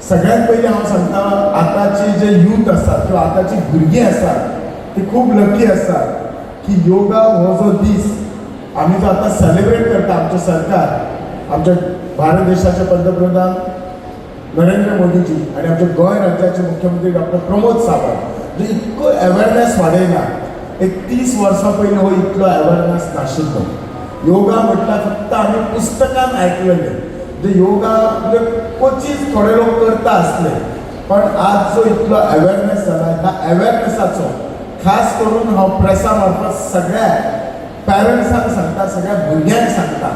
सगळ्यात पहिले हांव सांगता आताची जे यूथ असतात किंवा आताची भुरगीं असतात ती खूप लकी असतात की योगा हो जो दीस आम्ही जो आता सेलिब्रेट करता आमचे सरकार आमच्या भारत देशाचे पंतप्रधान नरेंद्र मोदीजी आणि आमचे गोय राज्याचे मुख्यमंत्री डॉक्टर प्रमोद सावंत जे इतको अवेअरनेस वाडयला एक 30 वर्सां पयलीं हो इतलो अवेअरनेस नाशिल्लो. योगा म्हटल्यार फक्त आमी पुस्तकान आयकलेले जे योगा म्हणजे क्वचित थोडे लोक करता आसले पण आज जो इतलो अवेअरनेस जाला ह्या अवेअरनेसाचो खास करून हांव प्रेसा मार्फत सगळ्या पॅरंट्सांक सांगता सगळ्या भुरग्यांक सांगता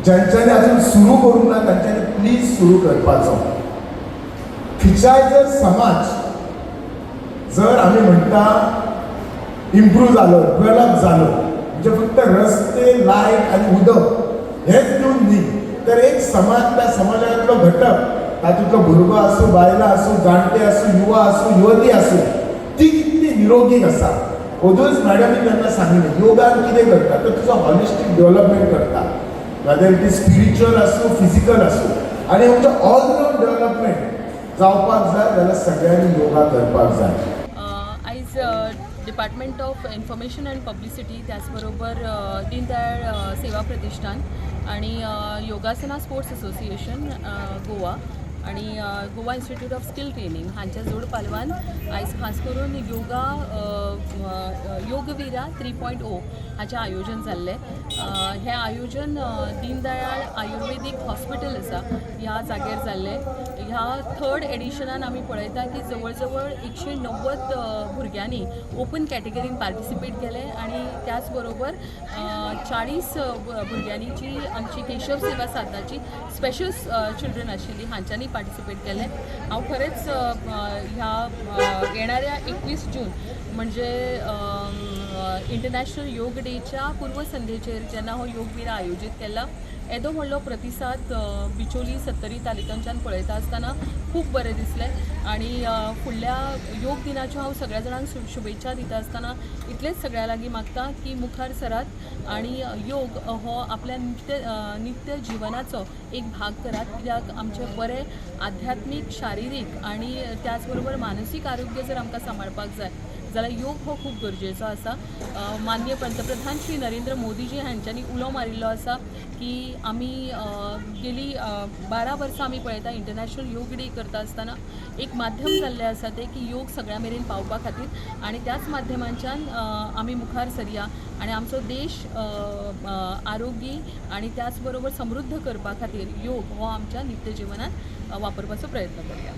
ज्यांच्यानी अजून सुरू करूंक ना तांच्यांनी प्लीज सुरू करपाचो. खिचाय जर समाज जर आमी म्हणटा इम्प्रूव जालो डेव्हलप जालो म्हणजे फक्त रस्ते लायट आनी उदक हेच दिवन न्ही तर एक समाज त्या समाजातलो घटक तातूंतलो भुरगो आसूं बायलां आसूं जाणटे आसूं युवा आसूं युवती आसूं ती कितली निरोगी आसा. ओदूच मॅडमीन जेन्ना सांगलें योगान कितें करता तर तुजो हॉलिस्टीक डेव्हलपमेंट करता वेदर इट इज स्पिरिच्युअल आसूं फिजिकल आसूं आनी आमचो ऑलरावंड डेव्हलपमेंट जावपाक जाय जाल्यार सगळ्यांनी योगा करपाक जाय. आयज department of information and publicity त्याचबरोबर दीनदयाळ सेवा प्रतिष्ठान आणि योगासना स्पोर्ट्स असोसिएशन गोवा आणि Goa institute of skill training हांच्या जोड पालवान आयज खास करून योगवीरा 3.0 हाचें आयोजन जाल्लें. हें आयोजन दीनदयाळ आयुर्वेदीक हॉस्पिटल आसा ह्या जाग्यार जाल्लें. ह्या 3rd एडिशनान आमी पळयता की जवळ जवळ 190 भुरग्यांनी ओपन कॅटेगरीन पार्टिसिपेट केलें आणि त्याच बरोबर 40 भुरग्यांनी जी आमची केशव सेवा साधनाची स्पेशल चिल्ड्रन आशिल्ली हांच्यांनी पार्टिसिपेट केलें. हांव खरेंच ह्या येणाऱ्या 21 जून म्हणजे इंटरनॅशनल योग डेच्या पूर्वसंध्येचेर जेन्ना हो योगवीर आयोजीत केला येदो व्हडलो प्रतिसाद बिचोली सत्तरी तालुक्यांच्यान पळयता आसतना खूब बरें दिसलें आणि फुडल्या योग दिनाच्यो हांव सगळ्या जाणांक शुभेच्छा दिता आसतना इतलेंच सगळ्या लागीं मागता की मुखार सरात आणि योग हो आपल्या नित्य जिवनाचो एक भाग करात कित्याक आमचें बरें आध्यात्मीक शारिरीक आणि त्याच बरोबर मानसीक आरोग्य जर आमकां सांबाळपाक जाय जाल्यार योग हो खूब गरजेचो आसा. माननीय पंतप्रधान श्री नरेंद्र मोदीजी हांच्यांनी उलो मारिल्लो आसा की आमी गेली 12 वर्सां आमी पळयता इंटरनॅशनल योग डे करता आसतना एक माध्यम जाल्लें आसा तें की योग सगळ्या मेरेन पावपा खातीर आणि त्याच माध्यमांच्यान आमी मुखार सरया आणि आमचो देश आरोग्गी आणि त्याच बरोबर समृद्ध करपा खातीर योग हो आमच्या नित्य जिवनात वापरपाचो प्रयत्न करया.